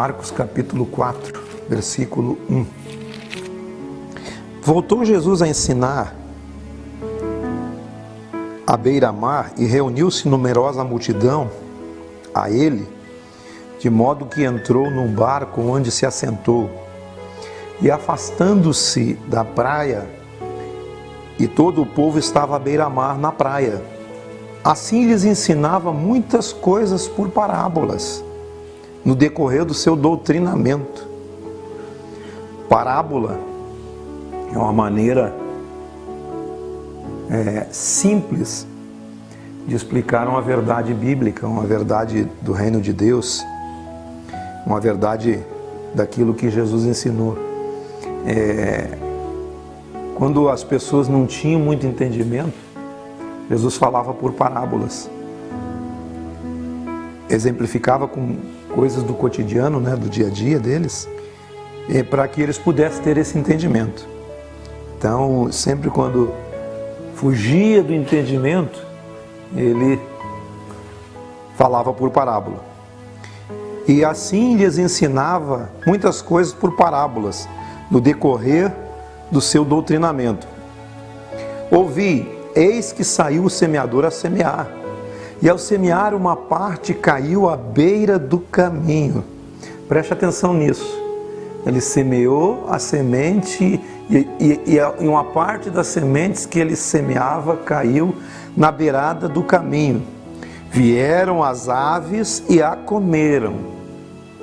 Marcos capítulo 4, versículo 1. Voltou Jesus a ensinar à beira-mar e reuniu-se numerosa multidão a ele, de modo que entrou num barco onde se assentou. E afastando-se da praia, e todo o povo estava à beira-mar na praia. Assim lhes ensinava muitas coisas por parábolas, no decorrer do seu doutrinamento. Parábola é uma maneira simples de explicar uma verdade bíblica, uma verdade do reino de Deus, uma verdade daquilo que Jesus ensinou. Quando as pessoas não tinham muito entendimento, Jesus falava por parábolas, exemplificava com coisas do cotidiano, do dia a dia deles, para que eles pudessem ter esse entendimento. Então, sempre quando fugia do entendimento, ele falava por parábola. E assim lhes ensinava muitas coisas por parábolas, no decorrer do seu doutrinamento. Ouvi, eis que saiu o semeador a semear, e ao semear uma parte caiu à beira do caminho. Preste atenção nisso. Ele semeou a semente e uma parte das sementes que ele semeava caiu na beirada do caminho. Vieram as aves e a comeram.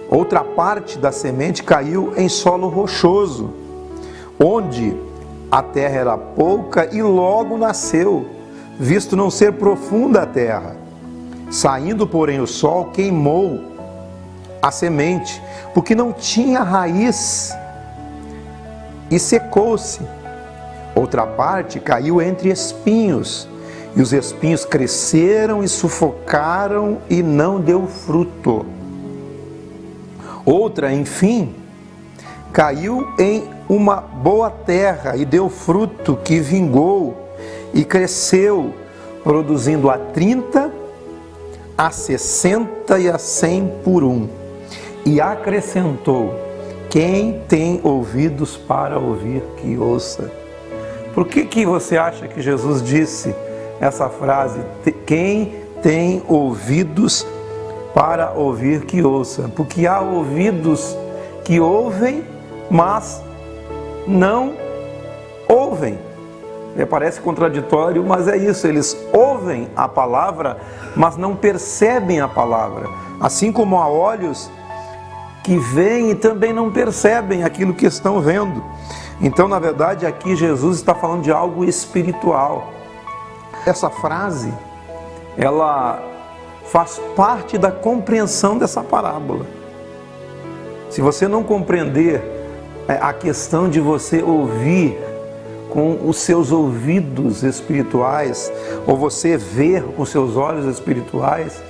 Outra parte da semente caiu em solo rochoso, onde a terra era pouca e logo nasceu, visto não ser profunda a terra. Saindo, porém, o sol queimou a semente, porque não tinha raiz, e secou-se. Outra parte caiu entre espinhos, e os espinhos cresceram e sufocaram, e não deu fruto. Outra, enfim, caiu em uma boa terra, e deu fruto, que vingou, e cresceu, produzindo a 30, a 60 e a 100 por um. E acrescentou: quem tem ouvidos para ouvir, que ouça. Por que você acha que Jesus disse essa frase? Quem tem ouvidos para ouvir, que ouça. Porque há ouvidos que ouvem, mas não ouvem. Parece contraditório, mas é isso. Eles ouvem a palavra, mas não percebem a palavra. Assim como há olhos que veem e também não percebem aquilo que estão vendo. Então, na verdade, aqui Jesus está falando de algo espiritual. Essa frase, ela faz parte da compreensão dessa parábola. Se você não compreender a questão de você ouvir com os seus ouvidos espirituais, ou você ver com seus olhos espirituais,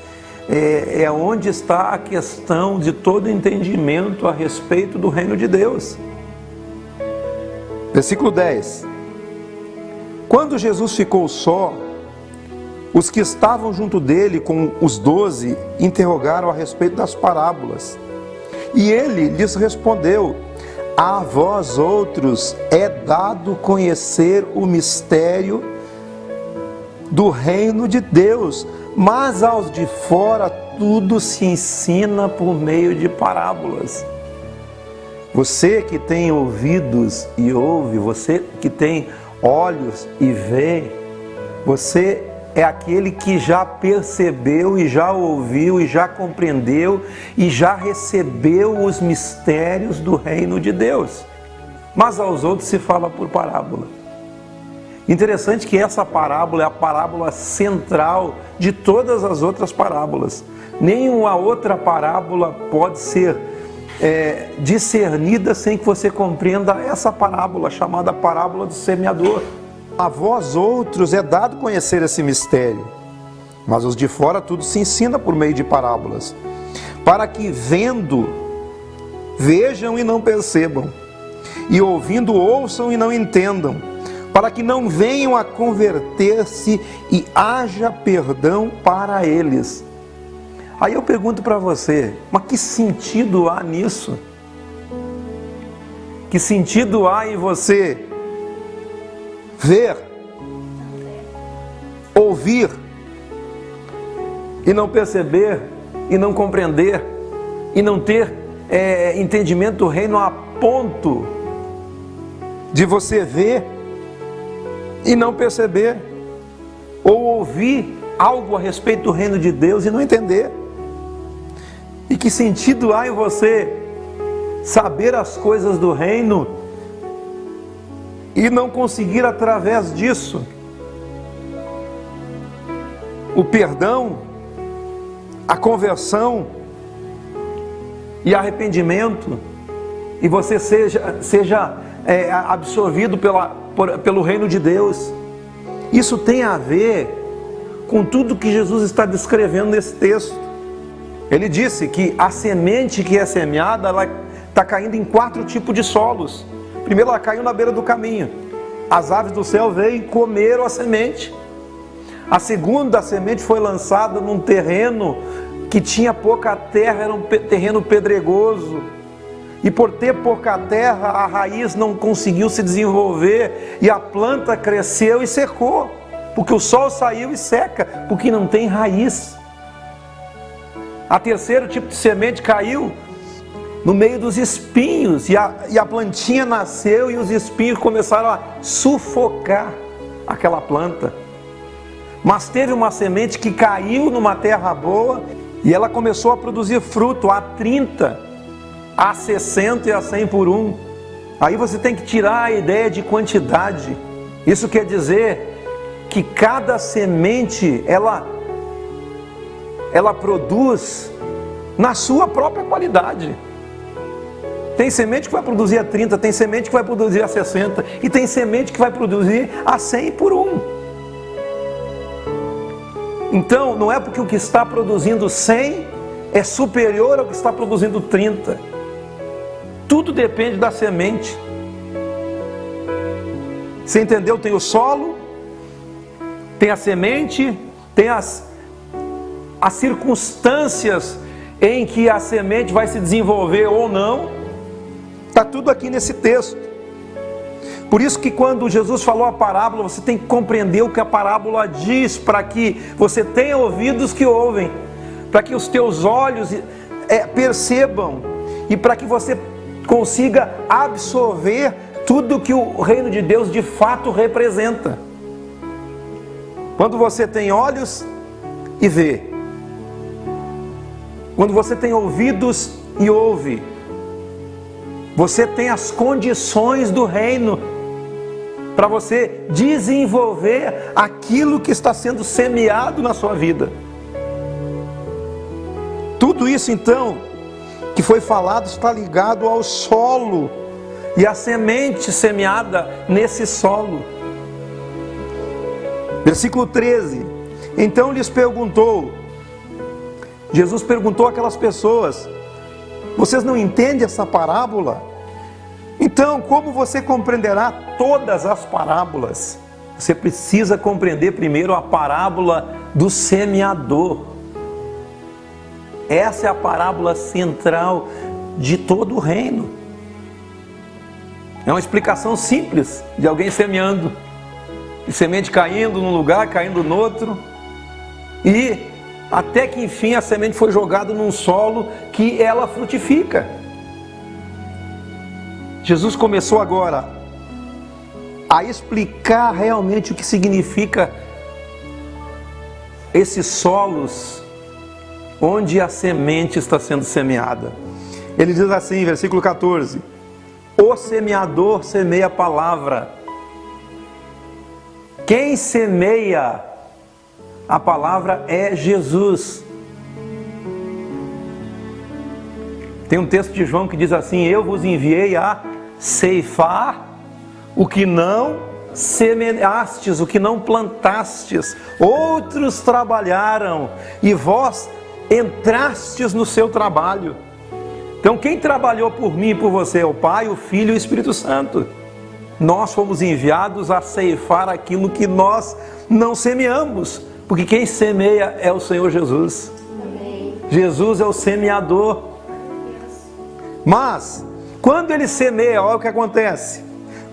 é onde está a questão de todo entendimento a respeito do reino de Deus. Versículo 10. Quando Jesus ficou só, os que estavam junto dele com os 12 interrogaram a respeito das parábolas. E ele lhes respondeu: a vós outros é dado conhecer o mistério do reino de Deus, mas aos de fora tudo se ensina por meio de parábolas. Você que tem ouvidos e ouve, você que tem olhos e vê, você é aquele que já percebeu e já ouviu e já compreendeu e já recebeu os mistérios do reino de Deus. Mas aos outros se fala por parábola. Interessante que essa parábola é a parábola central de todas as outras parábolas. Nenhuma outra parábola pode ser discernida sem que você compreenda essa parábola, chamada parábola do semeador. A vós outros é dado conhecer esse mistério, mas os de fora tudo se ensina por meio de parábolas, para que vendo, vejam e não percebam, e ouvindo, ouçam e não entendam, para que não venham a converter-se e haja perdão para eles. Aí eu pergunto para você, mas que sentido há nisso? Que sentido há em você ver, ouvir e não perceber, e não compreender, e não ter entendimento do reino a ponto de você ver e não perceber, ou ouvir algo a respeito do reino de Deus e não entender? E que sentido há em você saber as coisas do reino e não conseguir através disso o perdão, a conversão e arrependimento, e você seja absorvido pelo reino de Deus? Isso tem a ver com tudo que Jesus está descrevendo nesse texto. Ele disse que a semente que é semeada, ela está caindo em 4 tipos de solos. Primeiro, ela caiu na beira do caminho. As aves do céu veio e comeram a semente. A segunda semente foi lançada num terreno que tinha pouca terra, era um terreno pedregoso. E por ter pouca terra, a raiz não conseguiu se desenvolver e a planta cresceu e secou, porque o sol saiu e seca, porque não tem raiz. A terceiro tipo de semente caiu no meio dos espinhos, e a plantinha nasceu e os espinhos começaram a sufocar aquela planta. Mas teve uma semente que caiu numa terra boa e ela começou a produzir fruto a 30, a 60 e a 100 por 1. Aí você tem que tirar a ideia de quantidade. Isso quer dizer que cada semente ela produz na sua própria qualidade. Tem semente que vai produzir a 30, tem semente que vai produzir a 60 e tem semente que vai produzir a 100 por 1. Então, não é porque o que está produzindo 100 é superior ao que está produzindo 30. Tudo depende da semente. Você entendeu? Tem o solo, tem a semente, tem as circunstâncias em que a semente vai se desenvolver ou não. Está tudo aqui nesse texto. Por isso que quando Jesus falou a parábola, você tem que compreender o que a parábola diz, para que você tenha ouvidos que ouvem, para que os teus olhos percebam, e para que você consiga absorver tudo que o reino de Deus de fato representa. Quando você tem olhos e vê, quando você tem ouvidos e ouve, você tem as condições do reino para você desenvolver aquilo que está sendo semeado na sua vida. Tudo isso então que foi falado está ligado ao solo e à semente semeada nesse solo. Versículo 13. Então lhes perguntou, Jesus perguntou àquelas pessoas: vocês não entendem essa parábola? Então, como você compreenderá todas as parábolas? Você precisa compreender primeiro a parábola do semeador. Essa é a parábola central de todo o reino. É uma explicação simples de alguém semeando, de semente caindo num lugar, caindo no outro, e até que enfim a semente foi jogada num solo que ela frutifica. Jesus começou agora a explicar realmente o que significa esses solos onde a semente está sendo semeada. Ele diz assim, versículo 14: o semeador semeia a palavra. Quem semeia a palavra é Jesus. Tem um texto de João que diz assim: eu vos enviei a ceifar o que não semeastes, o que não plantastes. Outros trabalharam e vós entrastes no seu trabalho. Então quem trabalhou por mim e por você é o Pai, o Filho e o Espírito Santo. Nós fomos enviados a ceifar aquilo que nós não semeamos, porque quem semeia é o Senhor Jesus. Amém. Jesus é o semeador. Mas, quando Ele semeia, olha o que acontece.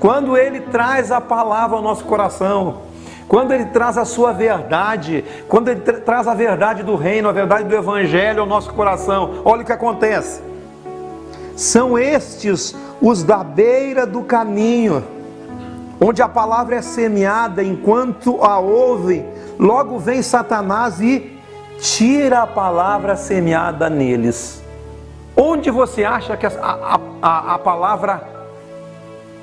Quando Ele traz a palavra ao nosso coração, quando Ele traz a sua verdade, quando Ele traz a verdade do reino, a verdade do evangelho ao nosso coração, olha o que acontece. São estes os da beira do caminho, onde a palavra é semeada, enquanto a ouvem, logo vem Satanás e tira a palavra semeada neles. Onde você acha que a palavra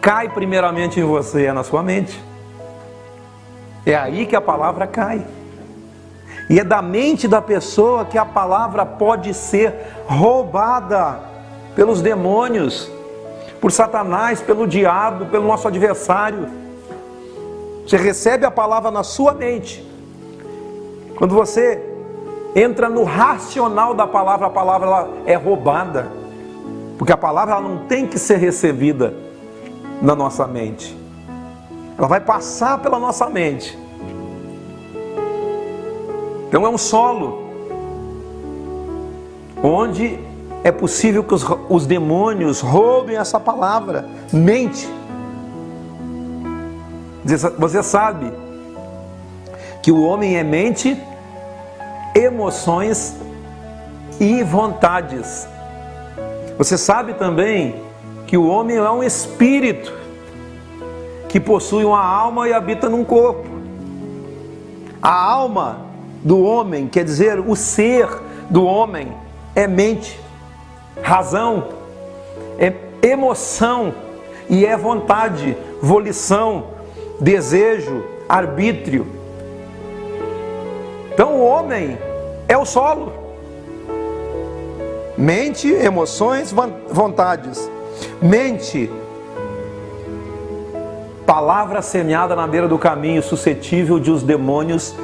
cai primeiramente em você? É na sua mente. É aí que a palavra cai. E é da mente da pessoa que a palavra pode ser roubada pelos demônios, por Satanás, pelo diabo, pelo nosso adversário. Você recebe a palavra na sua mente. Quando você entra no racional da palavra, a palavra ela é roubada. Porque a palavra ela não tem que ser recebida na nossa mente. Ela vai passar pela nossa mente. Então é um solo onde é possível que os demônios roubem essa palavra. Mente. Você sabe que o homem é mente, emoções e vontades. Você sabe também que o homem é um espírito que possui uma alma e habita num corpo. A alma do homem, quer dizer, o ser do homem é mente, razão, é emoção e é vontade, volição, desejo, arbítrio. Então o homem é o solo. Mente, emoções, vontades. Mente, palavra semeada na beira do caminho, suscetível de os demônios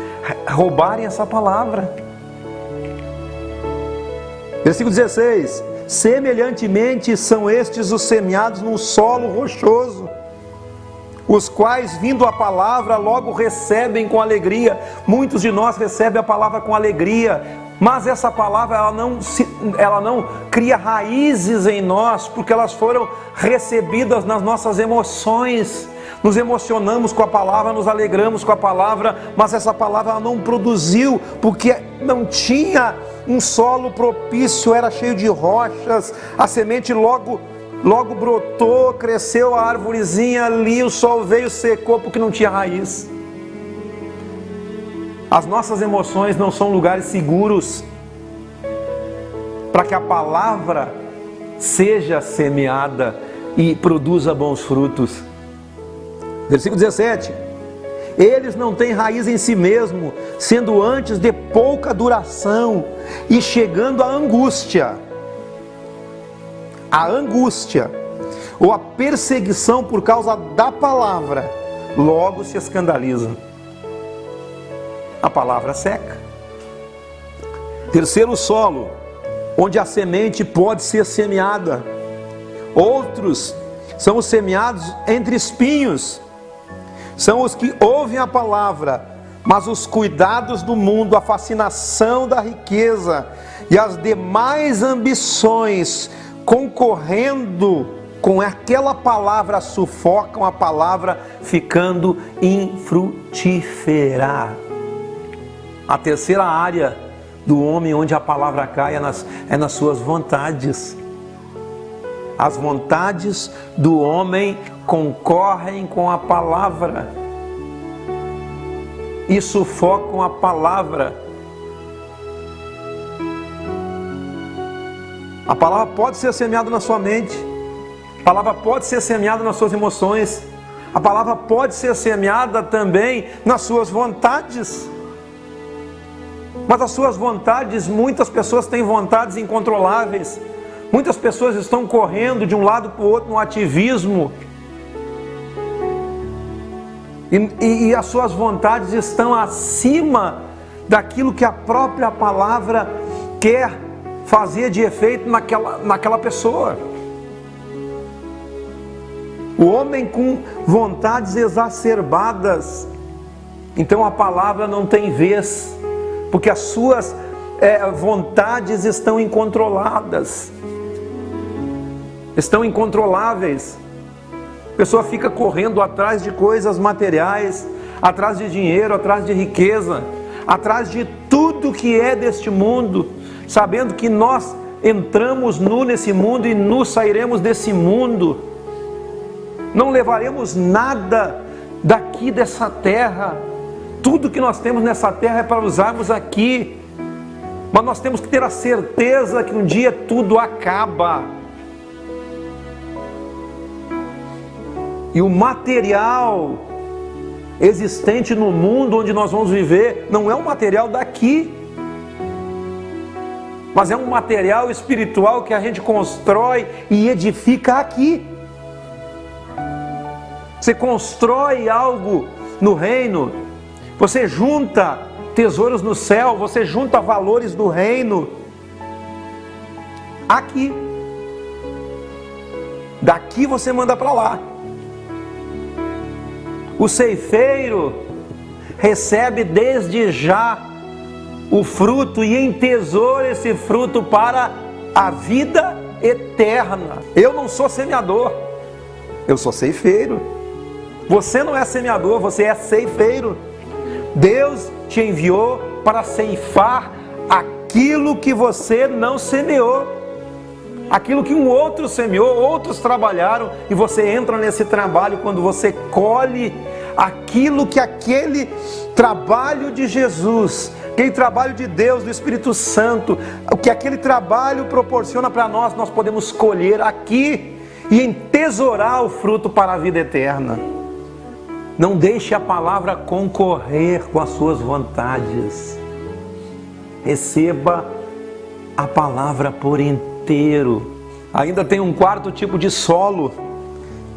roubarem essa palavra. Versículo 16: semelhantemente são estes os semeados num solo rochoso, os quais, vindo a palavra, logo recebem com alegria. Muitos de nós recebem a palavra com alegria, mas essa palavra ela não cria raízes em nós, porque elas foram recebidas nas nossas emoções. Nos emocionamos com a palavra, nos alegramos com a palavra, mas essa palavra ela não produziu, porque não tinha um solo propício, era cheio de rochas. A semente logo brotou, cresceu a árvorezinha ali, o sol veio, secou, porque não tinha raiz. As nossas emoções não são lugares seguros para que a palavra seja semeada e produza bons frutos. Versículo 17: eles não têm raiz em si mesmo, sendo antes de pouca duração e chegando à angústia. A angústia ou a perseguição por causa da palavra, logo se escandalizam. A palavra seca. Terceiro solo, onde a semente pode ser semeada. Outros são os semeados entre espinhos. São os que ouvem a palavra, mas os cuidados do mundo, a fascinação da riqueza e as demais ambições concorrendo com aquela palavra sufocam a palavra, ficando infrutífera. A terceira área do homem onde a palavra cai é nas suas vontades. As vontades do homem concorrem com a palavra e sufocam a palavra. A palavra pode ser semeada na sua mente, a palavra pode ser semeada nas suas emoções, a palavra pode ser semeada também nas suas vontades. Mas as suas vontades, muitas pessoas têm vontades incontroláveis. Muitas pessoas estão correndo de um lado para o outro no ativismo. E as suas vontades estão acima daquilo que a própria palavra quer fazer de efeito naquela pessoa. O homem com vontades exacerbadas, então a palavra não tem vez, porque as suas vontades estão incontroladas, estão incontroláveis. A pessoa fica correndo atrás de coisas materiais, atrás de dinheiro, atrás de riqueza, atrás de tudo que é deste mundo, sabendo que nós entramos nu nesse mundo e nu sairemos desse mundo. Não levaremos nada daqui dessa terra. Tudo que nós temos nessa terra é para usarmos aqui. Mas nós temos que ter a certeza que um dia tudo acaba. E o material existente no mundo onde nós vamos viver não é um material daqui, mas é um material espiritual que a gente constrói e edifica aqui. Você constrói algo no reino, você junta tesouros no céu, você junta valores do reino aqui. Daqui você manda para lá. O ceifeiro recebe desde já o fruto e entesoura esse fruto para a vida eterna. Eu não sou semeador, eu sou ceifeiro. Você não é semeador, você é ceifeiro. Deus te enviou para ceifar aquilo que você não semeou, aquilo que um outro semeou, outros trabalharam, e você entra nesse trabalho quando você colhe aquilo que aquele trabalho de Jesus, aquele trabalho de Deus, do Espírito Santo, o que aquele trabalho proporciona para nós, nós podemos colher aqui e entesourar o fruto para a vida eterna. Não deixe a palavra concorrer com as suas vontades. Receba a palavra por inteiro. Ainda tem um quarto tipo de solo,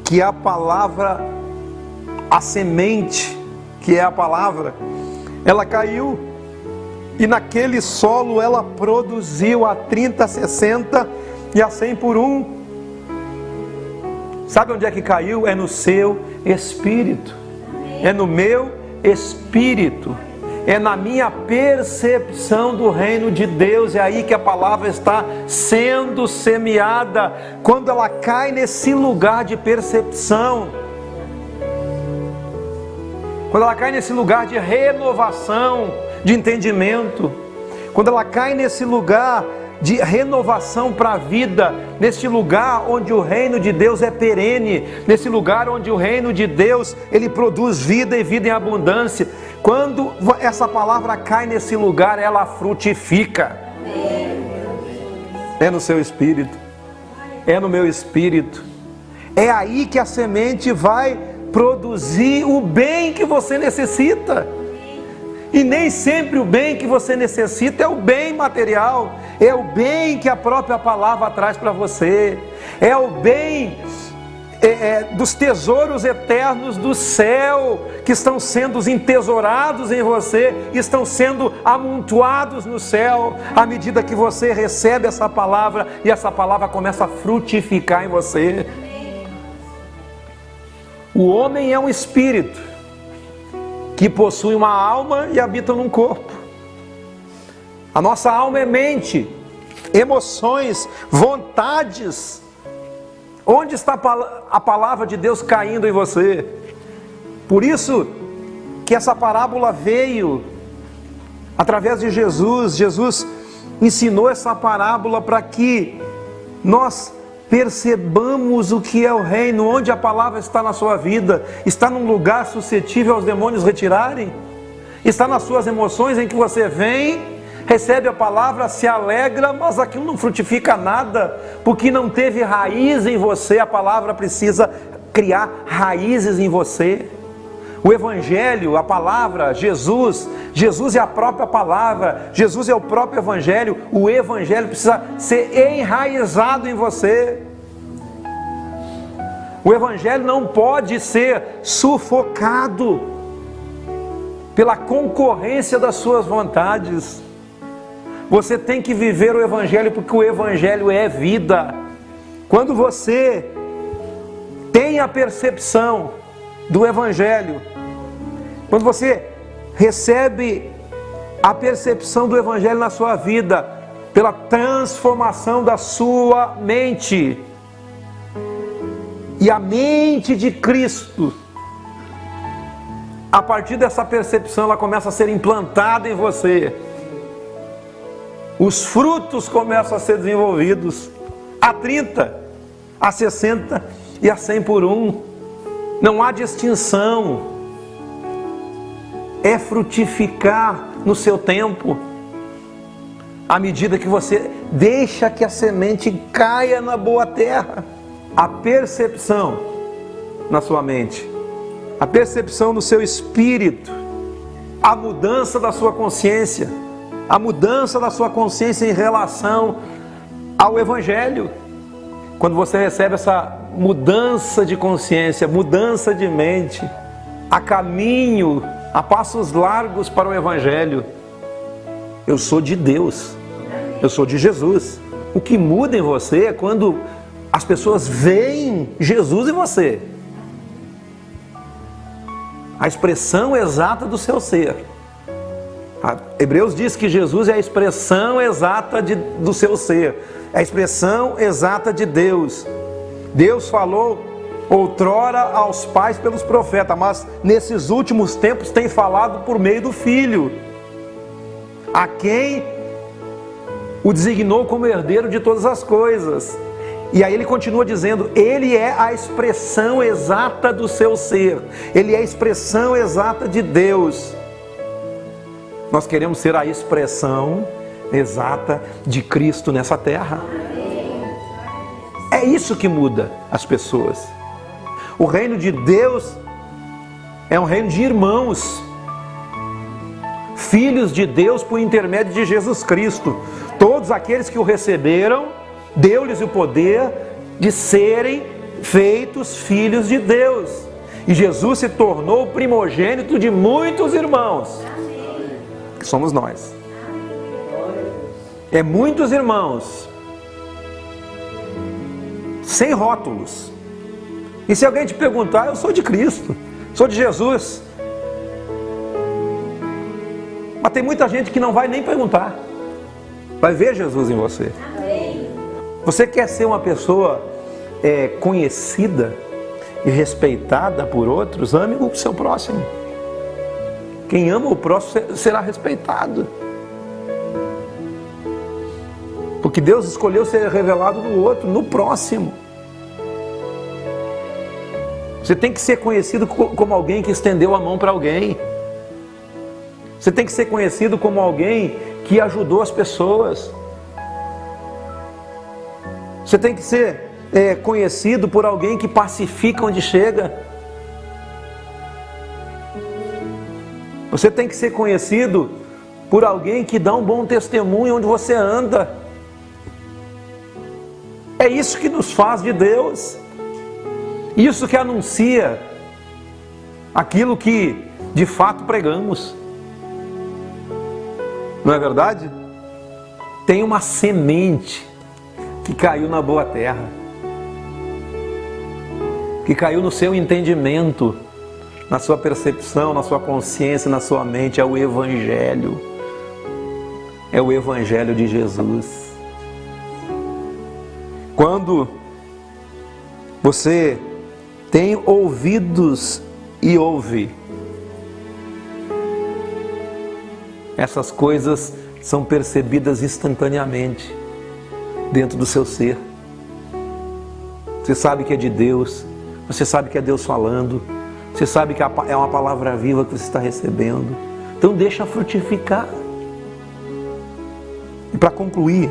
que é a palavra, a semente, que é a palavra. Ela caiu e naquele solo ela produziu a 30, 60 e a 100 por um. Sabe onde é que caiu? É no seu espírito. É no meu espírito, é na minha percepção do reino de Deus. É aí que a palavra está sendo semeada. Quando ela cai nesse lugar de percepção, quando ela cai nesse lugar de renovação de entendimento, quando ela cai nesse lugar de renovação para a vida, nesse lugar onde o reino de Deus é perene, nesse lugar onde o reino de Deus, ele produz vida e vida em abundância. Quando essa palavra cai nesse lugar, ela frutifica. É no seu espírito, é no meu espírito. É aí que a semente vai produzir o bem que você necessita. E nem sempre o bem que você necessita é o bem material, é o bem que a própria palavra traz para você, é o bem dos tesouros eternos do céu, que estão sendo entesourados em você, estão sendo amontoados no céu, à medida que você recebe essa palavra, e essa palavra começa a frutificar em você. O homem é um espírito que possui uma alma e habita num corpo. A nossa alma é mente, emoções, vontades. Onde está a palavra de Deus caindo em você? Por isso que essa parábola veio através de Jesus. Jesus ensinou essa parábola para que nós percebamos o que é o reino. Onde a palavra está na sua vida? Está num lugar suscetível aos demônios retirarem? Está nas suas emoções, em que você vem, recebe a palavra, se alegra, mas aquilo não frutifica nada, porque não teve raiz em você. A palavra precisa criar raízes em você. O Evangelho, a palavra, Jesus é a própria palavra, Jesus é o próprio Evangelho. O Evangelho precisa ser enraizado em você. O Evangelho não pode ser sufocado pela concorrência das suas vontades. Você tem que viver o Evangelho, porque o Evangelho é vida. Quando você tem a percepção do Evangelho, quando você recebe a percepção do Evangelho na sua vida, pela transformação da sua mente. E a mente de Cristo, a partir dessa percepção, ela começa a ser implantada em você. Os frutos começam a ser desenvolvidos a 30, a 60 e a 100 por um. Não há distinção. É frutificar no seu tempo, à medida que você deixa que a semente caia na boa terra. A percepção na sua mente, a percepção no seu espírito, a mudança da sua consciência, a mudança da sua consciência em relação ao Evangelho. Quando você recebe essa mudança de consciência, mudança de mente, a caminho, a passos largos para o Evangelho. Eu sou de Deus, eu sou de Jesus. O que muda em você é quando as pessoas veem Jesus em você. A expressão exata do seu ser. Hebreus diz que Jesus é a expressão exata do seu ser. É a expressão exata de Deus. Deus falou outrora aos pais pelos profetas, mas nesses últimos tempos tem falado por meio do Filho, a quem o designou como herdeiro de todas as coisas. E aí ele continua dizendo, ele é a expressão exata do seu ser, ele é a expressão exata de Deus. Nós queremos ser a expressão exata de Cristo nessa terra. É isso que muda as pessoas. O reino de Deus é um reino de irmãos, filhos de Deus por intermédio de Jesus Cristo. Todos aqueles que o receberam, deu-lhes o poder de serem feitos filhos de Deus. E Jesus se tornou o primogênito de muitos irmãos, que somos nós. É muitos irmãos, sem rótulos. E se alguém te perguntar, eu sou de Cristo, sou de Jesus. Mas tem muita gente que não vai nem perguntar, vai ver Jesus em você. Você quer ser uma pessoa conhecida e respeitada por outros? Ame o seu próximo. Quem ama o próximo será respeitado. Porque Deus escolheu ser revelado no outro, no próximo. Você tem que ser conhecido como alguém que estendeu a mão para alguém. Você tem que ser conhecido como alguém que ajudou as pessoas. Você tem que ser conhecido por alguém que pacifica onde chega. Você tem que ser conhecido por alguém que dá um bom testemunho onde você anda. É isso que nos faz de Deus. Isso que anuncia aquilo que de fato pregamos. Não é verdade? Tem uma semente que caiu na boa terra, que caiu no seu entendimento, na sua percepção, na sua consciência, na sua mente. É o Evangelho. É o Evangelho de Jesus. Quando você tem ouvidos e ouve, essas coisas são percebidas instantaneamente dentro do seu ser. Você sabe que é de Deus, você sabe que é Deus falando, você sabe que é uma palavra viva que você está recebendo. Então deixa frutificar. E para concluir,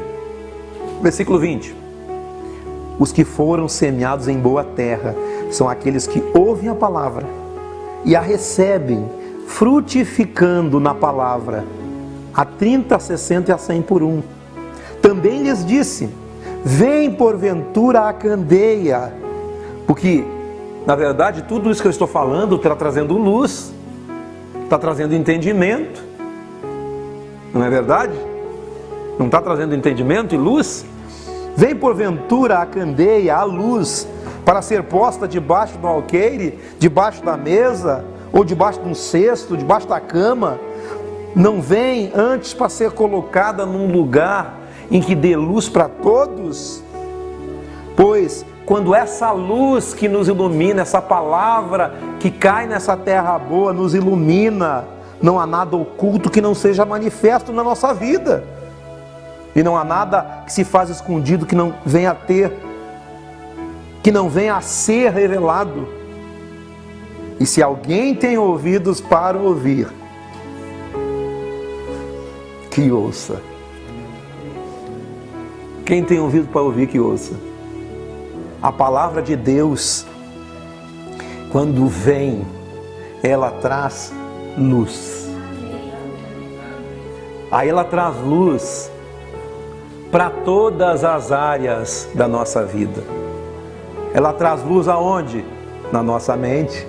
versículo 20. Os que foram semeados em boa terra são aqueles que ouvem a palavra e a recebem, frutificando na palavra, a 30, a 60 e a 100 por um. Também lhes disse, vem porventura a candeia, porque na verdade tudo isso que eu estou falando está trazendo luz, está trazendo entendimento, não é verdade? Não está trazendo entendimento e luz? Vem porventura a candeia, a luz, para ser posta debaixo do alqueire, debaixo da mesa, ou debaixo de um cesto, debaixo da cama, não vem antes para ser colocada num lugar em que dê luz para todos? Pois quando essa luz que nos ilumina, essa palavra que cai nessa terra boa nos ilumina, não há nada oculto que não seja manifesto na nossa vida. E não há nada que se faz escondido que não venha a ser revelado. E se alguém tem ouvidos para ouvir, que ouça. Quem tem ouvido para ouvir, que ouça. A palavra de Deus, quando vem, ela traz luz. Aí ela traz luz para todas as áreas da nossa vida. Ela traz luz aonde? Na nossa mente.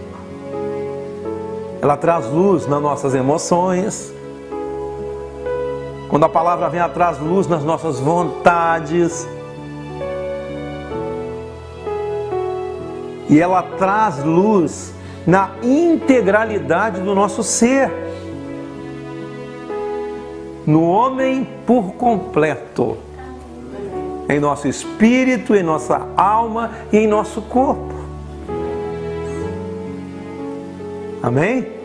Ela traz luz nas nossas emoções. Quando a palavra vem, ela traz luz nas nossas vontades. E ela traz luz na integralidade do nosso ser. No homem por completo. Em nosso espírito, em nossa alma e em nosso corpo. Amém?